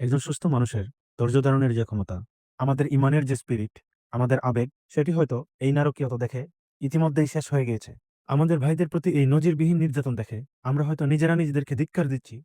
একজন সুস্থ মানুষের ধৈর্য ধারণের যে ক্ষমতা, আমাদের ইমানের যে স্পিরিট, আমাদের আবেগ, সেটি হয়তো এই নারকীয়তা দেখে ইতিমধ্যেই শেষ হয়ে গিয়েছে। আমাদের ভাইদের প্রতি এই নজিরবিহীন নির্যাতন দেখে আমরা হয়তো নিজেরা নিজেদেরকে ধিক্কার দিচ্ছি।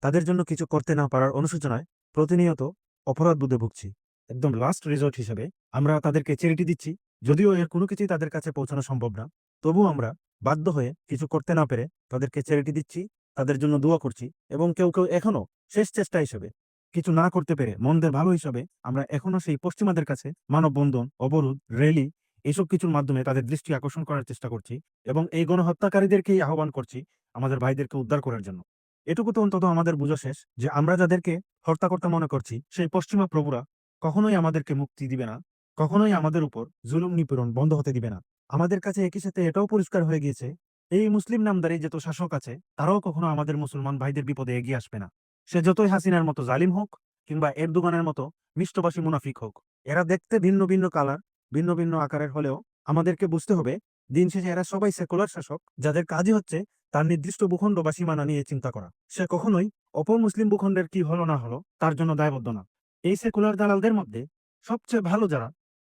তাদের জন্য কিছু করতে না পারার অনুশোচনায় প্রতিনিয়ত অপরাধ বোধে ভুগছি। একদম লাস্ট রিসর্ট হিসেবে আমরা তাদেরকে চ্যারিটি দিচ্ছি। যদিও এর কোনো কিছুই তাদের কাছে পৌঁছানো সম্ভব না, তবুও আমরা বাধ্য হয়ে কিছু করতে না পেরে তাদেরকে চ্যারিটি দিচ্ছি, তাদের জন্য দোয়া করছি। এবং কেউ কেউ এখনো শেষ চেষ্টা হিসেবে, কিছু না করতে পেরে মন্দের ভালো হিসাবে, আমরা এখনো সেই পশ্চিমাদের কাছে মানববন্ধন, অবরোধ, র্যালি, এসব কিছুর মাধ্যমে তাদের দৃষ্টি আকর্ষণ করার চেষ্টা করছি এবং এই গণহত্যাকারীদেরকেই আহ্বান করছি আমাদের ভাইদেরকে উদ্ধার করার জন্য। এটুকু তো অন্তত আমাদের বোঝা শেষ যে আমরা যাদেরকে হত্যাকর্তা মনে করছি, সেই পশ্চিমা প্রভুরা কখনোই আমাদেরকে মুক্তি দিবে না, কখনোই আমাদের উপর জুলুম নিপীড়ন বন্ধ হতে দিবে না। আমাদের কাছে একই সাথে এটাও পরিষ্কার হয়ে গিয়েছে, এই মুসলিম নামদারি যত শাসক আছে তারাও কখনো আমাদের মুসলমান ভাইদের বিপদে এগিয়ে আসবে না। সে যতই হাসিনার মতো জালিম হোক কিংবা এরদোগানের মতো মিষ্টভাষী মুনাফিক হোক, এরা দেখতে ভিন্ন ভিন্ন কালার, ভিন্ন ভিন্ন আকারের হলেও আমাদেরকে বুঝতে হবে, দিন শেষে এরা সবাই সেকুলার শাসক, যাদের কাজই হচ্ছে তার নির্দিষ্ট ভূখণ্ড বা সীমানা নিয়ে চিন্তা করা। সে কখনোই অপর মুসলিম ভূখণ্ডের কি হলো না হলো তার জন্য দায়বদ্ধ না। এই সেকুলার দালালদের মধ্যে সবচেয়ে ভালো যারা,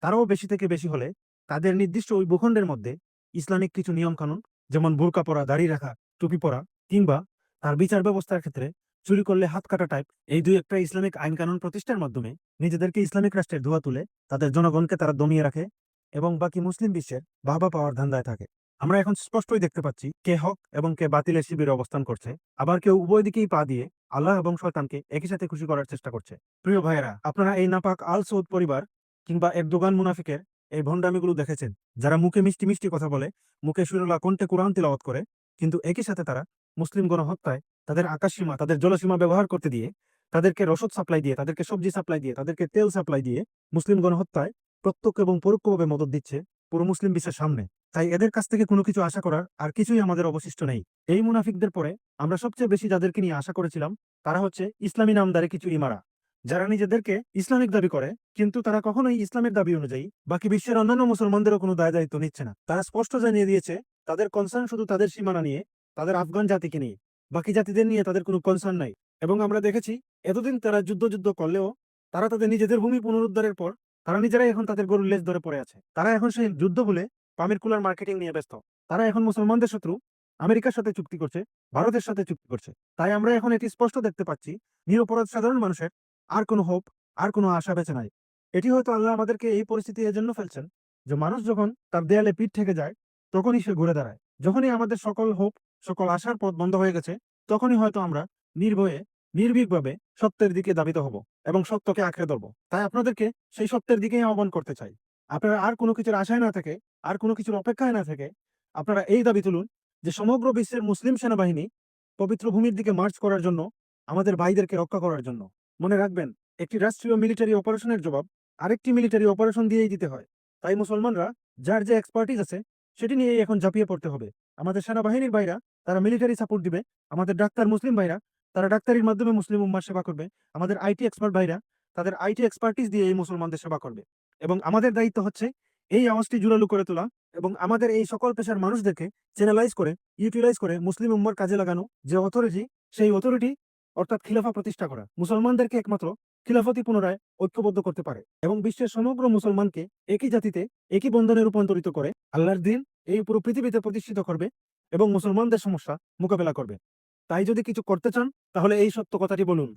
তারাও বেশি থেকে বেশি হলে তাদের নির্দিষ্ট ওই ভূখণ্ডের মধ্যে ইসলামিক কিছু নিয়ম কানুন, যেমন বোরকা পরা, দাড়ি রাখা, টুপি পরা, কিংবা তার বিচার ব্যবস্থার ক্ষেত্রে চুরি করলে হাত কাটা টাইপ, এই দুই একটা ইসলামিক আইন কানুন প্রতিষ্ঠার মাধ্যমে নিজেদেরকে ইসলামিক রাষ্ট্রের ধোয়া তুলে তাদের জনগণকে তারা দমিয়ে রাখে এবং বাকি মুসলিম বিশ্বের বাহবা পাওয়ার ধান্দায় থাকে। আমরা এখন স্পষ্টই দেখতে পাচ্ছি কে হক এবং কে বাতিলের শিবিরে অবস্থান করছে, আবার কেউ উভয় দিকেই পা দিয়ে আল্লাহ এবং শয়তানকে একই সাথে খুশি করার চেষ্টা করছে। প্রিয় ভাইয়েরা, আপনারা এই নাপাক আল সৌদ পরিবার কিংবা এরদোগান মুনাফিকের এই ভণ্ডামিগুলো দেখেছেন, যারা মুখে মিষ্টি মিষ্টি কথা বলে, মুখে সুরলা কণ্ঠে কোরআন তিলাওয়াত করে, কিন্তু একই সাথে তারা মুসলিম গণহত্যায় তাদের আকাশসীমা, তাদের জলসীমা ব্যবহার করতে দিয়ে, তাদেরকে রসদ সাপ্লাই দিয়ে, তাদেরকে সবজি সাপ্লাই দিয়ে, তাদেরকে তেল সাপ্লাই দিয়ে মুসলিম গণহত্যায় প্রত্যক্ষ এবং পরোক্ষভাবে মদদ দিচ্ছে পুরো মুসলিম বিশ্বের সামনে। তাই এদের কাছ থেকে কোনো কিছু আশা করার আর কিছুই আমাদের অবশিষ্ট নেই। এই মুনাফিকদের পরে আমরা সবচেয়ে বেশি যাদেরকে নিয়ে আশা করেছিলাম, তারা হচ্ছে ইসলামী নামদারে কিছু ইমারা, যারা নিজেদেরকে ইসলামিক দাবি করে, কিন্তু তারা কখনোই ইসলামের দাবি অনুযায়ী বাকি বিশ্বের অন্যান্য মুসলমানদেরও কোনো দায় দায়িত্ব নিচ্ছে না। তারা স্পষ্ট জানিয়ে দিয়েছে তাদের কনসার্ন শুধু তাদের সীমানা নিয়ে, তাদের আফগান জাতিকে নিয়ে, বাকি জাতিদের নিয়ে তাদের কোনো কনসার্ন নাই। এবং আমরা দেখেছি এতদিন তারা যুদ্ধ যুদ্ধ করলেও তারা তাদের নিজেদের ভূমি পুনরুদ্ধারের পর তারা নিজেরাই এখন তাদের গরুর লেজ ধরে পড়ে আছে। তারা এখন সেই যুদ্ধ বলে পামির কুলার মার্কেটিং নিয়ে ব্যস্ত। তারা এখন মুসলমানদের শত্রু, আমেরিকার সাথে চুক্তি করছে, ভারতের সাথে চুক্তি করছে। তাই আমরা এখন এটি স্পষ্ট দেখতে পাচ্ছি, নিরপরাধ সাধারণ মানুষের আর কোনো হোপ, আর কোনো আশা বেঁচে নাই। এটি হয়তো আল্লাহ আমাদেরকে এই পরিস্থিতি এজন্য ফেলছেন যে মানুষ যখন তার দেয়ালে পিঠ থেকে যায়, তখনই সে ঘুরে দাঁড়ায়। যখনই আমাদের সকল হোপ, সকল আশার পথ বন্ধ হয়ে গেছে, তখনই হয়তো আমরা নির্ভয়ে, নির্ভীকভাবে সত্যের দিকে ধাবিত হব এবং সত্যকে আঁকড়ে ধরবো। তাই আপনাদেরকে সেই সত্যের দিকেই আহ্বান করতে চাই। আপনারা আর কোনো কিছুর আশায় না থেকে, আর কোনো কিছুর অপেক্ষায় না থেকে, আপনারা এই দাবি তুলুন যে সমগ্র বিশ্বের মুসলিম সেনাবাহিনী পবিত্র ভূমির দিকে মার্চ করার জন্য, আমাদের ভাইদেরকে রক্ষা করার জন্য। মনে রাখবেন, একটি রাষ্ট্রীয় মিলিটারি অপারেশনের জবাব আরেকটি মিলিটারি অপারেশন দিয়েই দিতে হয়। তাই মুসলমানরা যার যে এক্সপার্টিস আছে সেটি নিয়েই এখন ঝাঁপিয়ে পড়তে হবে। আমাদের সেনাবাহিনীর ভাইরা তারা মিলিটারি সাপোর্ট দিবে, আমাদের ডাক্তার মুসলিম ভাইরা তারা ডাক্তারির মাধ্যমে মুসলিম উম্মার সেবা করবে, আমাদের আইটি এক্সপার্ট ভাইরা তাদের আইটি এক্সপার্টিস দিয়ে এই মুসলমানদের সেবা করবে। এবং আমাদের দায়িত্ব হচ্ছে এই আওয়াজটি জোরালো করে তোলা এবং আমাদের এই সকল পেশার মানুষদেরকে চ্যানেলাইজ করে, ইউটিলাইজ করে মুসলিম উম্মার কাজে লাগানো। যে অথরিটি, সেই অথরিটি অর্থাৎ খিলাফা প্রতিষ্ঠা করা, মুসলমানদেরকে একমাত্র খিলাফতি পুনরায় ঐক্যবদ্ধ করতে পারে এবং বিশ্বের সমগ্র মুসলমানকে একই জাতিতে, একই বন্ধনে রূপান্তরিত করে আল্লাহর দিন এই পুরো পৃথিবীতে প্রতিষ্ঠিত করবে এবং মুসলমানদের সমস্যা মোকাবেলা করবে। তাই যদি কিছু করতে চান, তাহলে এই সত্য কথাটি বলুন।